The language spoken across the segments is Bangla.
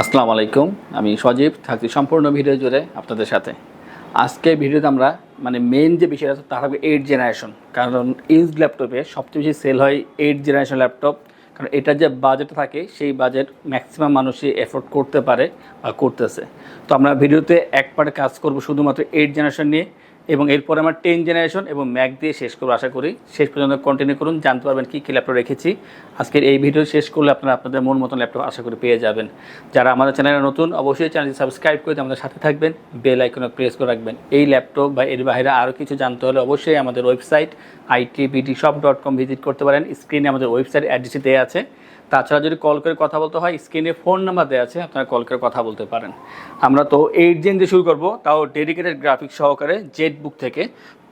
আসসালামু আলাইকুম। আমি সজীব থাকছি সম্পূর্ণ ভিডিও জুড়ে আপনাদের সাথে। আজকে ভিডিওতে আমরা মেইন যে বিষয়টা আছে তা হবে 8 জেনারেশন। কারণ ইউজড ল্যাপটপে সবচেয়ে বেশি সেল হয় 8 জেনারেশন ল্যাপটপ। কারণ এটার যে বাজেট থাকে সেই বাজেট ম্যাক্সিমাম মানুষই এফোর্ড করতে পারে বা করতেছে। তো আমরা ভিডিওতে এক পার্টে কাজ করব শুধুমাত্র 8 জেনারেশন নিয়ে, এবং এরপরে আমরা 10 জেনারেশন এবং ম্যাক দিয়ে শেষ করবো। আশা করি শেষ পর্যন্ত কন্টিনিউ করুন, জানতে পারবেন কী কী ল্যাপটপ রেখেছি। আজকের এই ভিডিও শেষ করলে আপনারা আপনাদের মন মতন ল্যাপটপ আশা করি পেয়ে যাবেন। যারা আমাদের চ্যানেলে নতুন অবশ্যই চ্যানেলটি সাবস্ক্রাইব করে আমাদের সাথে থাকবেন, বেল আইকনে প্রেস করে রাখবেন। এই ল্যাপটপ বা এর বাইরে আরও কিছু জানতে হলে অবশ্যই আমাদের ওয়েবসাইট itbdshop.com ভিজিট করতে পারেন। স্ক্রিনে আমাদের ওয়েবসাইট অ্যাড্রেসটি দেওয়া আছে। তাছাড়া যদি কল করে কথা বলতে হয় স্ক্রিনে ফোন নাম্বার দেওয়া আছে, আপনারা কল করে কথা বলতে পারেন। আমরা তো 8 জেন দিয়ে শুরু করবো, তাও ডেডিকেটেড গ্রাফিক্স সহকারে জেটবুক থেকে।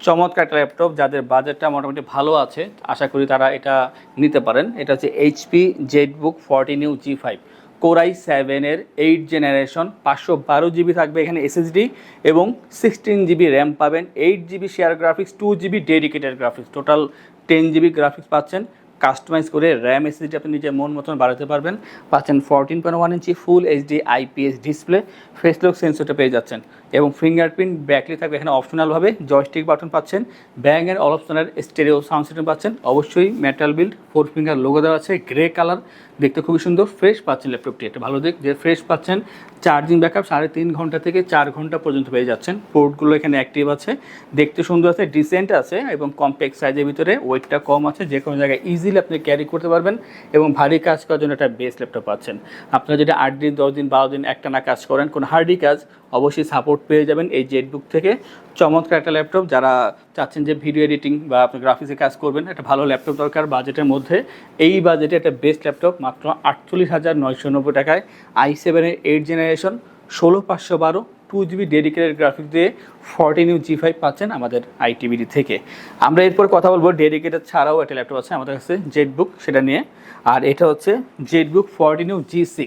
চমৎকার একটা ল্যাপটপ, যাদের বাজেটটা মোটামুটি ভালো আছে আশা করি তারা এটা নিতে পারেন। এটা হচ্ছে HP ZBook 14U G5 Core i7-এর 8 জেনারেশন। 512 জিবি থাকবে এখানে এসএসডি, এবং 16 জিবি র্যাম পাবেন, 8 GB share graphics, 2 GB dedicated graphics, total 10 GB graphics পাচ্ছেন। কাস্টমাইজ করে র্যাম এসএসডি আপনি নিজের মন মতন বাড়াতে পারবেন। পাচ্ছেন 14.1 inch full HD IPS display, face lock সেন্সরটা পেয়ে যাচ্ছেন, এবং ফিঙ্গারপ্রিন্ট ব্যাকলি থাকবে এখানে অপশনালভাবে। জয়স্টিক বাটন পাচ্ছেন, Bang and optional stereo sound system পাচ্ছেন। অবশ্যই মেটাল বিল্ড, 4 ফিঙ্গার লোগো দেওয়া আছে, গ্রে কালার, দেখতে খুবই সুন্দর। ফ্রেশ পাচ্ছেন ল্যাপটপটি, একটা ভালো দিক যে ফ্রেশ পাচ্ছেন। চার্জিং ব্যাকআপ 3.5 ঘন্টা থেকে 4 ঘন্টা পর্যন্ত পেয়ে যাচ্ছেন। পোর্টগুলো এখানে অ্যাক্টিভ আছে, দেখতে সুন্দর আছে, ডিসেন্ট আছে, এবং কম্প্যাক্ট সাইজের ভিতরে, ওয়েটটা কম আছে, যে কোনো জায়গায় ইজিলি আপনি ক্যারি করতে পারবেন, এবং ভারী কাজ করার জন্য একটা বেস্ট ল্যাপটপ পাচ্ছেন। আপনারা যদি 8 দিন 10 দিন 12 দিন একটানা কাজ করেন, কোনো হার্ডি কাজ, অবশ্যই সাপোর্ট পেয়ে যাবেন এই জেটবুক থেকে। চমৎকার একটা ল্যাপটপ, যারা চাচ্ছেন যে ভিডিও এডিটিং বা আপনি গ্রাফিক্সে কাজ করবেন, একটা ভালো ল্যাপটপ দরকার বাজেটের মধ্যে, এই বাজেটে একটা বেস্ট ল্যাপটপ মাত্র 48,990 টাকায় i7-এর 8 জেনারেশন 16512 2 জিবি ডেডিকেটেড গ্রাফিক্স দিয়ে 14U G5 পাচ্ছেন আমাদের আইটিবিডি থেকে। আমরা এরপর কথা বলবো ডেডিকেটেড ছাড়াও একটা ল্যাপটপ আছে আমাদের কাছে জেটবুক, সেটা নিয়ে। আর এটা হচ্ছে জেটবুক 14U G6।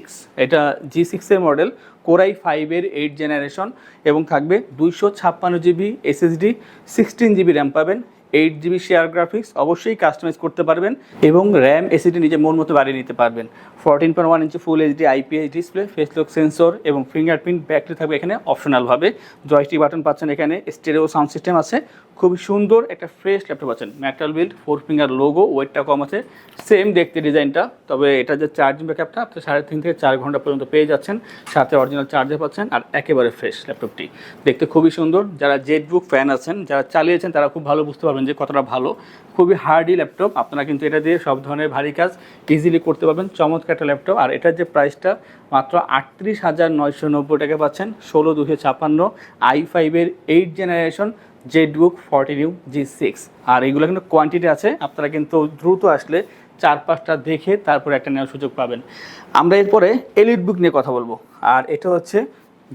এটা G6-এর মডেল, Core i5-এর 8 জেনারেশন, এবং থাকবে 256 জিবি এসএসডি, 16 জিবি র্যাম পাবেন, 8 জিবি শেয়ার গ্রাফিক্স, অবশ্যই কাস্টমাইজ করতে পারবেন, এবং র্যাম এসএসডি নিজে মন মতো বাড়িয়ে নিতে পারবেন। 14.1 inch full HD IPS display, face lock sensor, এবং ফিঙ্গারপ্রিন্ট ব্যাকলি থাকবে এখানে অপশনালভাবে। জয়স্টিক বাটন পাচ্ছেন, এখানে স্টেরিও সাউন্ড সিস্টেম আছে। খুবই সুন্দর একটা ফ্রেশ ল্যাপটপ আছেন, মেটাল বিল্ড, 4 ফিঙ্গার লোগো, ওয়েটটা কম আছে, সেম দেখতে ডিজাইনটা। তবে এটা যে চার্জিং ব্যাকআপটা আপনি 3.5 থেকে 4 ঘন্টা পর্যন্ত পেয়ে যাচ্ছেন, সাথে অরিজিনাল চার্জার পাচ্ছেন, আর একেবারে ফ্রেশ ল্যাপটপটি দেখতে খুবই সুন্দর। যারা জেটবুক ফ্যান আছেন, যারা চালিয়েছেন, তারা খুব ভালো বুঝতে পারবেন যে কতটা ভালো। খুবই হার্ডি ল্যাপটপ, আপনারা কিন্তু এটা দিয়ে সব ধরনের ভারী কাজ ইজিলি করতে পারবেন। চমৎকার একটা ল্যাপটপ, আর এটার যে প্রাইসটা মাত্র 38,990 টাকা পাচ্ছেন। 16,256 i5-এর 8 জেনারেশন জেটবুক 14U G6। আর এইগুলো কিন্তু কোয়ান্টিটি আছে, আপনারা কিন্তু দ্রুত আসলে 4-5টা দেখে তারপরে একটা নেওয়ার সুযোগ পাবেন। আমরা এরপরে এলিট বুক নিয়ে কথা বলবো, আর এটা হচ্ছে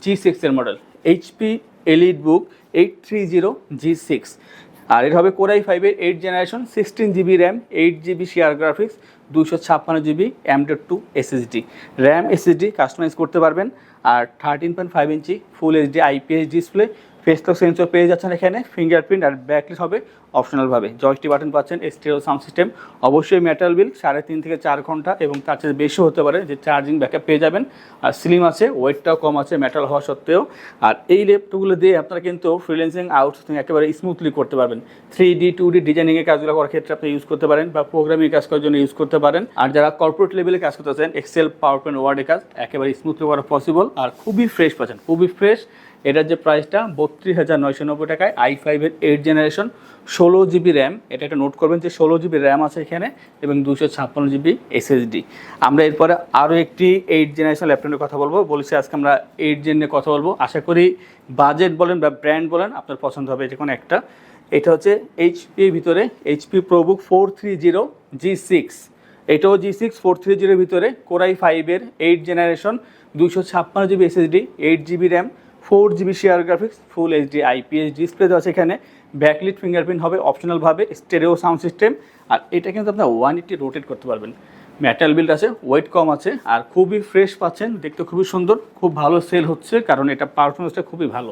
G6-এর model, HP EliteBook 830 G6। আর এটা হবে Core i5-এর 8 generation, 16 GB RAM, 8 GB share graphics, 256 GB M.2 SSD, RAM SSD customise করতে পারবেন। আর 13.5 inch full HD IPS display, face lock sensor পেয়ে যাচ্ছেন এখানে, ফিঙ্গারপ্রিন্ট আর ব্যাকলিট হবে অপশনালভাবে। জয়স্টিক বাটন পাচ্ছেন, স্টেরিও সাউন্ড সিস্টেম, অবশ্যই মেটাল বিল, 3.5 থেকে 4 ঘন্টা, এবং তার চেয়ে বেশি হতে পারে, যে চার্জিং ব্যাকআপ পেয়ে যাবেন। আর স্লিম আছে, ওয়েটটাও কম আছে মেটাল হওয়া সত্ত্বেও। আর এই ল্যাপটপগুলো দিয়ে আপনারা কিন্তু ফ্রিল্যান্সিং আউটসোর্সিং একেবারে স্মুথলি করতে পারবেন। 3D 2D ডিজাইনিংয়ের কাজগুলো করার ক্ষেত্রে আপনি ইউজ করতে পারেন, বা প্রোগ্রামিং কাজ করার জন্য ইউজ করতে পারেন। আর যারা কর্পোরেট লেভেলে কাজ করতেছেন, এক্সেল, পাওয়ার পয়েন্ট, ওয়ার্ডের কাজ একেবারে স্মুথলি করা পসিবল। আর খুবই ফ্রেশ পাচ্ছেন, খুবই ফ্রেশ। এটার যে প্রাইসটা 32,990 টাকায়, i5-এর 8 জেনারেশন, 16 জিবি র্যাম। এটা একটা নোট করবেন যে 16 জিবি র্যাম আছে এখানে, এবং 256 জিবি এসএসডি। আমরা এরপরে আরও একটি 8 জেনারেশন ল্যাপটপের কথা বলবো। বলেছি আজকে আমরা 8 জেন নিয়ে কথা বলবো। আশা করি বাজেট বলেন বা ব্র্যান্ড বলেন আপনার পছন্দ হবে যে কোনো একটা। এটা হচ্ছে এইচপির ভিতরে এইচপি প্রোবুক 430 G6। এটাও G6 430-এর ভিতরে, Core i5-এর 8 generation, 256 GB SSD, 8 GB RAM, 4 GB share graphics, ফুল এইচডি আইপিএস ডিসপ্লে আছে এখানে, ব্যাকলিট ফিঙ্গারপ্রিন্ট হবে অপশনালভাবে, স্টেরিও সাউন্ড সিস্টেম। আর এটা কিন্তু আপনার 180 রোটেট করতে পারবেন। মেটাল বিল্ড আছে, ওয়েট কম আছে, আর খুবই ফ্রেশ পাচ্ছেন, দেখতে খুবই সুন্দর, খুব ভালো সেল হচ্ছে, কারণ এটা পারফরমেন্সটা খুবই ভালো।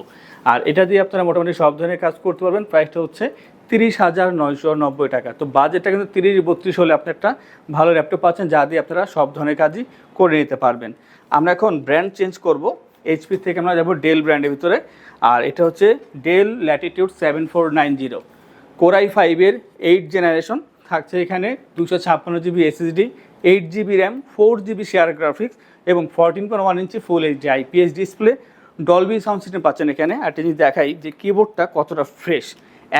আর এটা দিয়ে আপনারা মোটামুটি সব ধরনের কাজ করতে পারবেন। প্রাইসটা হচ্ছে 30,990 টাকা। তো বাজেটটা কিন্তু 30-32 হলে আপনি একটা ভালো ল্যাপটপ পাচ্ছেন, যা দিয়ে আপনারা সব ধরনের কাজই করে নিতে পারবেন। আমরা এখন ব্র্যান্ড চেঞ্জ করব, এইচপি থেকে আমরা যাব ডেল ব্র্যান্ডের ভিতরে। আর এটা হচ্ছে ডেল ল্যাটিটিউড 7490 কোরাই 5-এর 8 জেনারেশন, থাকছে এখানে 256 GB SSD, 8 GB RAM, 4 GB share graphics এবং 14.1 inch full HD IPS display, Dolby sound system পাচ্ছেন এখানে। আর এটা যদি দেখাই যে কিবোর্ডটা কতটা ফ্রেশ,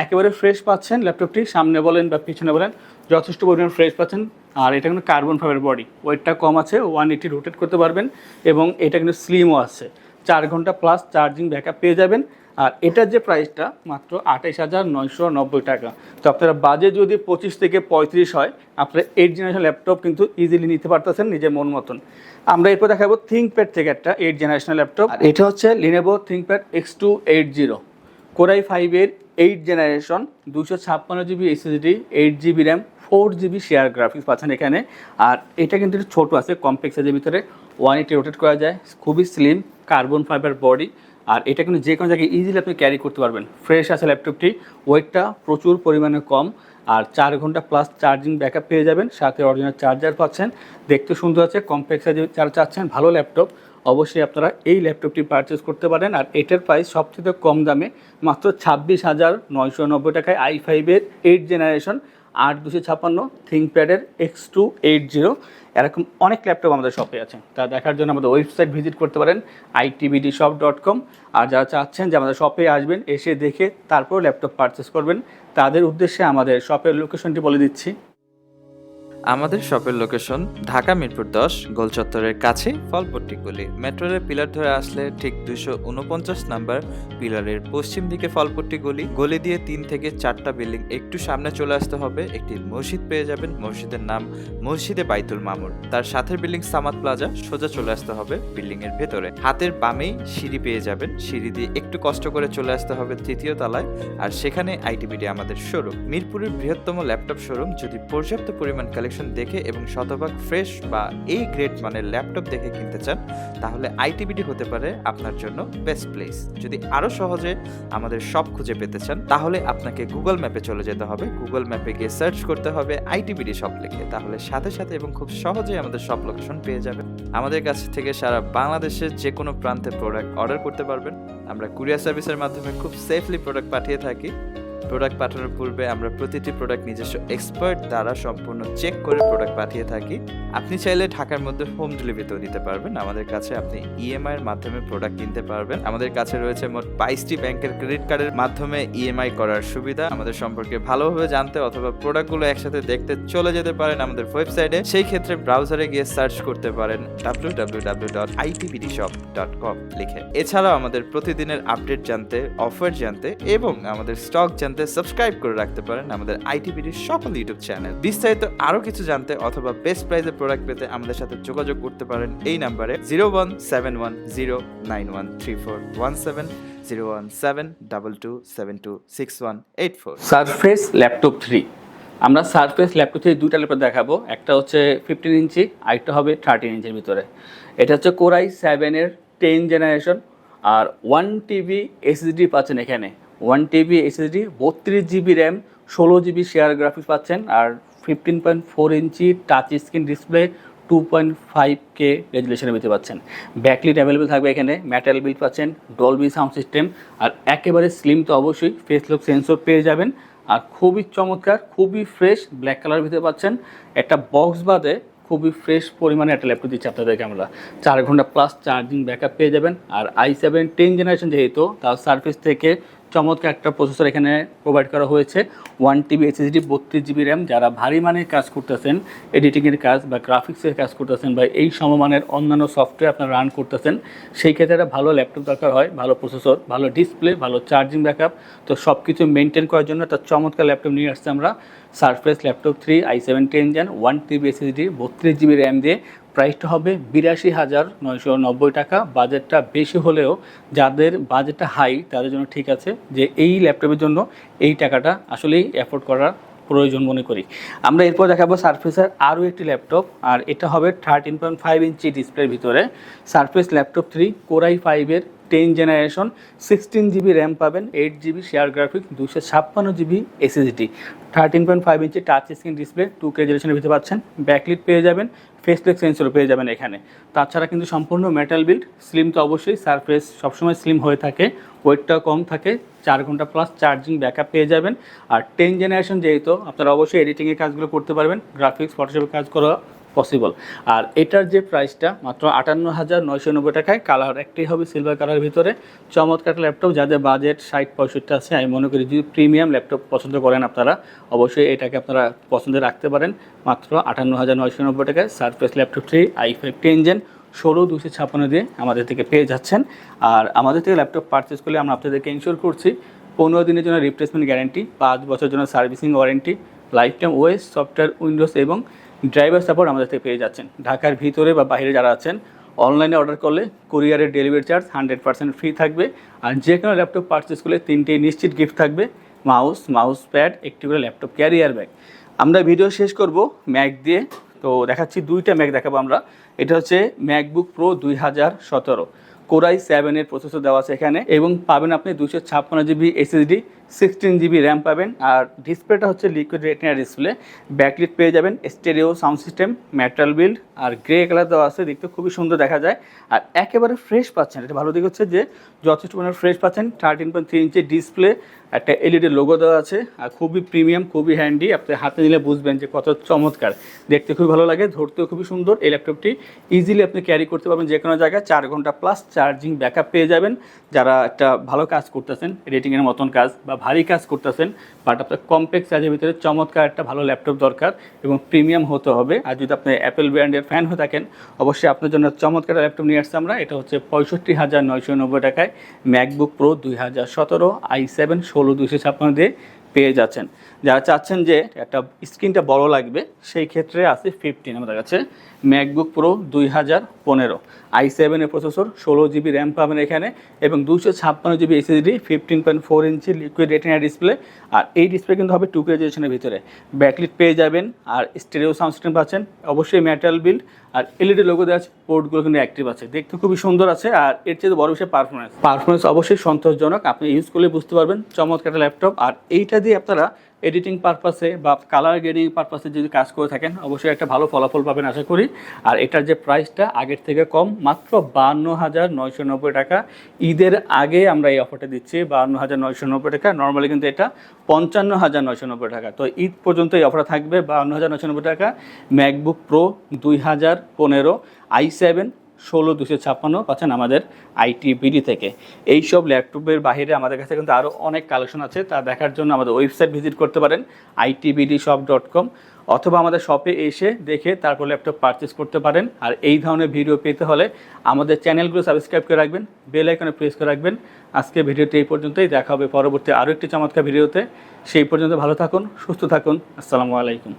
একেবারে ফ্রেশ পাচ্ছেন ল্যাপটপটি, সামনে বলেন বা পিছনে বলেন যথেষ্ট পরিমাণ ফ্রেশ পাচ্ছেন। আর এটা কিন্তু কার্বন ফাইবার বডি, ওয়েটটা কম আছে, 180 রোটেট করতে পারবেন এবং এটা কিন্তু স্লিমও আছে, 4 ঘন্টা প্লাস চার্জিং ব্যাকআপ পেয়ে যাবেন। আর এটার যে প্রাইসটা মাত্র 28,990 টাকা। তো আপনারা বাজেট যদি 25 থেকে 35 হয়, আপনারা 8 জেনারেশন ল্যাপটপ কিন্তু ইজিলি নিতে পারতেছেন নিজের মন মতন। আমরা এরপর দেখাবো থিঙ্কপ্যাড থেকে একটা 8 জেনারেশন ল্যাপটপ। আর এটা হচ্ছে লিনোভো থিঙ্কপ্যাড X280 কোরাই 5-এর 8 generation, 256 GB SSD, 8 GB RAM, 4 GB share graphics পাচ্ছেন এখানে। আর এটা কিন্তু একটু ছোটো আছে, কম্প্যাক্ট সাইজের ভিতরে, 180 রোটেট করা যায়, খুবই স্লিম, কার্বন ফাইবার বডি। আর এটা কিন্তু যে কোনো জায়গায় ইজিলি আপনি ক্যারি করতে পারবেন, ফ্রেশ আছে ল্যাপটপটি, ওয়েটটা প্রচুর পরিমাণে কম। আর 4 ঘন্টা প্লাস চার্জিং ব্যাকআপ পেয়ে যাবেন, সাথে অরিজিনাল চার্জার পাচ্ছেন, দেখতে সুন্দর আছে, কম্প্যাক্ট সাইজে যারা চাচ্ছেন ভালো ল্যাপটপ অবশ্যই আপনারা এই ল্যাপটপটি পারচেস করতে পারেন। আর এটার প্রাইস সবচেয়ে কম দামে মাত্র 26,990 টাকায় i5-এর 8 জেনারেশন 8256 থিঙ্কপ্যাডের X280। এরকম অনেক ল্যাপটপ আমাদের শপে আছে, তা দেখার জন্য আমাদের ওয়েবসাইট ভিজিট করতে পারেন itbdshop.com। আর যারা চাচ্ছেন যে আমাদের শপে আসবেন, এসে দেখে তারপর ল্যাপটপ পারচেস করবেন, তাদের উদ্দেশ্যে আমাদের শপের লোকেশনটি বলে দিচ্ছি। আমাদের শপের লোকেশন ঢাকা মিরপুর 10 গোল চত্বরের কাছে ফলপট্টি গলি। মেট্রো রেল পিলার ধরে আসলে ঠিক 249 নাম্বার পিলারের পশ্চিম দিকে ফলপট্টি গলি, গলি দিয়ে 3 থেকে 4টা বিল্ডিং একটু সামনে চলে আসতে হবে, একটি মসজিদ পেয়ে যাবেন, মসজিদের নাম মসজিদে বাইতুল মামুর। তার সাথে বিল্ডিং সামাদ প্লাজা, সোজা চলে আসতে হবে বিল্ডিং এর ভেতরে, হাতের বামেই সিঁড়ি পেয়ে যাবেন, সিঁড়ি দিয়ে একটু কষ্ট করে চলে আসতে হবে 3য় তলায়, আর সেখানে আইটিবিডি আমাদের শোরুম, মিরপুরের বৃহত্তম ল্যাপটপ শোরুম। যদি পর্যাপ্ত পরিমাণ কালেকশন দেখে এবং শতভাগ ফ্রেশ বা এই গ্রেড মানের ল্যাপটপ দেখে কিনতে চান, তাহলে আইটিবিডি হতে পারে আপনার জন্য বেস্ট প্লেস। যদি আরো সহজে আমাদের শপ খুঁজে পেতে চান, তাহলে আপনাকে গুগল ম্যাপে চলে যেতে হবে, গুগল ম্যাপে গিয়ে সার্চ করতে হবে আইটিবিডি শপ লিখে, তাহলে সাথে সাথে এবং খুব সহজেই আমাদের শপ লোকেশন পেয়ে যাবেন। আমাদের কাছ থেকে সারা বাংলাদেশের যে কোনো প্রান্তে প্রোডাক্ট অর্ডার করতে পারবেন। আমরা কুরিয়ার সার্ভিসের মাধ্যমে খুব সেফলি প্রোডাক্ট পাঠিয়ে থাকি। প্রোডাক্ট পাঠানোর পূর্বে আমরা প্রতিটি প্রোডাক্ট নিজস্ব এক্সপার্ট দ্বারা সম্পূর্ণ চেক করে প্রোডাক্ট পাঠিয়ে থাকি। আপনি চাইলে ঢাকার মধ্যে হোম ডেলিভারিতেও দিতে পারবেন। আমাদের কাছে আপনি ইএমআই এর মাধ্যমে প্রোডাক্ট কিনতে পারবেন। আমাদের কাছে রয়েছে মোট 22টি ব্যাংকের ক্রেডিট কার্ডের মাধ্যমে ইএমআই করার সুবিধা। আমাদের সম্পর্কে ভালোভাবে জানতে অথবা প্রোডাক্টগুলো একসাথে দেখতে চলে যেতে পারেন আমাদের ওয়েবসাইটে। সেই ক্ষেত্রে ব্রাউজারে গিয়ে সার্চ করতে পারেন www.itbdshop.com লিখে। এছাড়াও আমাদের প্রতিদিনের আপডেট জানতে, অফার জানতে এবং আমাদের স্টক জানতে সাবস্ক্রাইব করে রাখতে পারেন আমাদের আইটিবিডি সকল ইউটিউব চ্যানেল। বিস্তারিত আরো কিছু জানতে অথবা বেস্ট প্রাইসে প্রোডাক্ট পেতে আমাদের সাথে যোগাযোগ করতে পারেন এই নাম্বারে 01710913417 01722726184। সারফেস ল্যাপটপ 3, আমরা সারফেস ল্যাপটপ 3 দুইটা ল্যাপটপ দেখাবো, একটা হচ্ছে 15 ইঞ্চি, আরেকটা হবে 13 ইঞ্চির ভিতরে। এটা হচ্ছে কোরাই 7-এর 10 জেনারেশন, আর 1 টিবি এসএসডি পাচ্ছেন এখানে, 1 TB SSD, 32 GB RAM, 16 GB share graphics পাচ্ছেন, আর 15.4 ইঞ্চি টাচ স্ক্রিন ডিসপ্লে, 2.5K রেজুলেশনের ভিতরে পাচ্ছেন। ব্যাকলিট অ্যাভেলেবেল থাকবে এখানে, মেটাল বিল্ড পাচ্ছেন, ডলবি সাউন্ড সিস্টেম, আর একেবারে স্লিম তো অবশ্যই, ফেস লক সেন্সর পেয়ে যাবেন। আর খুবই চমৎকার, খুবই ফ্রেশ ব্ল্যাক কালারের ভিতরে পাচ্ছেন। একটা বক্স বাদে খুবই ফ্রেশ পরিমাণে একটা ল্যাপটপ দিচ্ছি আপনাদেরকে আমরা, 4 ঘন্টা প্লাস চার্জিং ব্যাকআপ পেয়ে যাবেন। আর i7 10 জেনারেশন যেহেতু, তার সার্ফেস থেকে চমৎকার একটা প্রসেসর এখানে প্রোভাইড করা হয়েছে, 1 টিবি এসএসডি, 32 জিবি র্যাম। যারা ভারী মানের কাজ করতেছেন, এডিটিংয়ের কাজ বা গ্রাফিক্সের কাজ করতেছেন বা এই সমমানের অন্যান্য সফটওয়্যার আপনারা রান করতেছেন, সেই ক্ষেত্রে একটা ভালো ল্যাপটপ দরকার হয়, ভালো প্রসেসর, ভালো ডিসপ্লে, ভালো চার্জিং ব্যাকআপ। তো সব কিছু মেনটেন করার জন্য একটা চমৎকার ল্যাপটপ নিয়ে আসছে আমরা, surface laptop 3 i7 10 gen, 1 TB SSD, 32 GB RAM দিয়ে। প্রাইসটা হবে 82,990 টাকা। বাজেটটা বেশি হলেও যাদের বাজেটটা হাই তাদের জন্য ঠিক আছে, যে এই ল্যাপটপের জন্য এই টাকাটা আসলেই অ্যাফোর্ড করার প্রয়োজন মনে করি। আমরা এরপর দেখাবো সারফেসের আরও একটি ল্যাপটপ, আর এটা হবে 13.5 ইঞ্চি ডিসপ্লের ভিতরে, সারফেস ল্যাপটপ 3 কোরাই 5-এর 10 জেনারেশন, 16 জিবি র্যাম পাবেন, 8 GB share graphics, 256 GB SSD, 13.5 inch touch screen display, 2K রেজুলেশনের ভিতরে পাচ্ছেন। ব্যাকলিট পেয়ে যাবেন, ফেসলেস সেন্সর পেয়ে যাবেন এখানে। তাছাড়া কিন্তু সম্পূর্ণ মেটাল বিল্ড, স্লিম তো অবশ্যই, সারফেস সবসময় স্লিম হয়ে থাকে, ওয়েটটাও কম থাকে, 4 ঘন্টা প্লাস চার্জিং ব্যাকআপ পেয়ে যাবেন। আর 10 জেনারেশন যেহেতু আপনারা অবশ্যই এডিটিংয়ের কাজগুলো করতে পারবেন, গ্রাফিক্স ফটোশপের কাজ করা পসিবল। আর এটার যে প্রাইসটা মাত্র 58,990 টাকায়, কালার একটাই হবে সিলভার কালারের ভিতরে। চমৎকার ল্যাপটপ, যাদের বাজেট 60-65 আছে, আমি মনে করি যদি প্রিমিয়াম ল্যাপটপ পছন্দ করেন আপনারা, অবশ্যই এটাকে আপনারা পছন্দে রাখতে পারেন। মাত্র 58,990 টাকায় সারফেস ল্যাপটপ 3 i5 10 জেন 16256 দিয়ে আমাদের থেকে পেয়ে যাচ্ছেন। আর আমাদের থেকে ল্যাপটপ পারচেস করলে আমরা আপনাদেরকে ইনশিওর করছি 15 দিনের জন্য রিপ্লেসমেন্ট গ্যারান্টি, 5 বছরের জন্য servicing warranty, life time OS, software, Windows এবং ড্রাইভার সাপোর্ট আমাদের থেকে পেয়ে যাচ্ছেন। ঢাকার ভিতরে বা বাইরে যারা আছেন, অনলাইনে অর্ডার করলে কুরিয়ারের ডেলিভারি চার্জ 100% ফ্রি থাকবে। আর যে কোনো ল্যাপটপ পারচেস করলে 3টে নিশ্চিত গিফট থাকবে, মাউস প্যাড, একটি করে ল্যাপটপ ক্যারিয়ার ব্যাগ। আমরা ভিডিও শেষ করব ম্যাক দিয়ে, তো দেখাচ্ছি 2টা ম্যাক দেখাবো আমরা। এটা হচ্ছে ম্যাকবুক প্রো 2017, কোরাই 7 এর প্রসেসর দেওয়া আছে এখানে, এবং পাবেন আপনি 256 জিবি SSD, 16 জিবি র্যাম পাবেন। আর ডিসপ্লেটা হচ্ছে লিকুইড রেটিনা ডিসপ্লে, ব্যাকলিট পেয়ে যাবেন, stereo sound system, metal build, আর গ্রে কালার দেওয়া আছে, দেখতে খুবই সুন্দর দেখা যায়। আর একেবারে ফ্রেশ পাচ্ছেন, এটা ভালো দিক হচ্ছে যে যথেষ্ট পরিমাণে ফ্রেশ পাচ্ছেন। 13.3 ইঞ্চি ডিসপ্লে, একটা LED লোগো দেওয়া আছে, আর খুবই প্রিমিয়াম, খুবই হ্যান্ডি। আপনি হাতে নিলে বুঝবেন যে কত চমৎকার, দেখতে খুবই ভালো লাগে, ধরতেও খুবই সুন্দর। এই ল্যাপটপটি ইজিলি আপনি ক্যারি করতে পারবেন যে কোনো জায়গায়, 4 ঘন্টা প্লাস চার্জিং ব্যাকআপ পেয়ে যাবেন। যারা একটা ভালো কাজ করতেছেন, এডিটিংয়ের মতন কাজ বা ভারী কাজ করতেছেন, বাট আপনার কমপ্লেক্স সাইজের ভিতরে চমৎকার একটা ভালো ল্যাপটপ দরকার এবং প্রিমিয়াম হতে হবে। আর যদি আপনি অ্যাপেল ব্র্যান্ডের ফ্যান হয়ে থাকেন, অবশ্যই আপনার জন্য চমৎকার ল্যাপটপ নিয়ে আসছি আমরা। এটা হচ্ছে 65,990 টাকায় ম্যাকবুক প্রো 2017 i7 16256 দিয়ে পেয়ে যাচ্ছেন। যারা চাচ্ছেন যে একটা স্ক্রিনটা বড় লাগবে, সেই ক্ষেত্রে আছে 15 আমাদের কাছে ম্যাকবুক প্রো 2015, i7 এর প্রসেসর, 16 জিবি র্যাম পাবেন এখানে, এবং 256 জিবি SSD, 15.4 ইঞ্চি লিকুইড রেটিনা ডিসপ্লে। আর এই ডিসপ্লে কিন্তু হবে 2K রেজোলিউশনের ভিতরে, ব্যাকলিট পেয়ে যাবেন, আর স্টেরিও সাউন্ড সিস্টেম পাচ্ছেন, অবশ্যই মেটাল বিল্ড, আর LED লোগো দেওয়া আছে, পোর্টগুলো কিন্তু অ্যাক্টিভ আছে, দেখতে খুবই সুন্দর আছে। আর এর চেয়ে বড় বিষয় পারফরমেন্স অবশ্যই সন্তোষজনক, আপনি ইউজ করলে বুঝতে পারবেন চমৎকার ল্যাপটপ। আর এইটা দিয়ে আপনারা এডিটিং পারপাসে বা কালার গ্রেডিং পারপাসে যদি কাজ করে থাকেন, অবশ্যই একটা ভালো ফলাফল পাবেন আশা করি। আর এটার যে প্রাইসটা আগের থেকে কম, মাত্র 52,990 টাকা। ঈদের আগে আমরা এই অফারটা দিচ্ছি 52,990 টাকা, নর্মালি কিন্তু এটা 55,990 টাকা। তো ঈদ পর্যন্ত এই অফারটা থাকবে 52,990 টাকা। ম্যাকবুক প্রো 2015 i7 16256 পাচ্ছেন আমাদের ITBD থেকে। এইসব ল্যাপটপের বাইরে আমাদের কাছে কিন্তু আরও অনেক কালেকশন আছে, তা দেখার জন্য আমাদের ওয়েবসাইট ভিজিট করতে পারেন itbdshop.com, অথবা আমাদের শপে এসে দেখে তারপর ল্যাপটপ পারচেস করতে পারেন। আর এই ধরনের ভিডিও পেতে হলে আমাদের চ্যানেলগুলো সাবস্ক্রাইব করে রাখবেন, বেল আইকনে প্রেস করে রাখবেন। আজকে ভিডিওটি এই পর্যন্তই, দেখা হবে পরবর্তী আরও একটি চমৎকার ভিডিওতে। সেই পর্যন্ত ভালো থাকুন, সুস্থ থাকুন, আসসালামু আলাইকুম।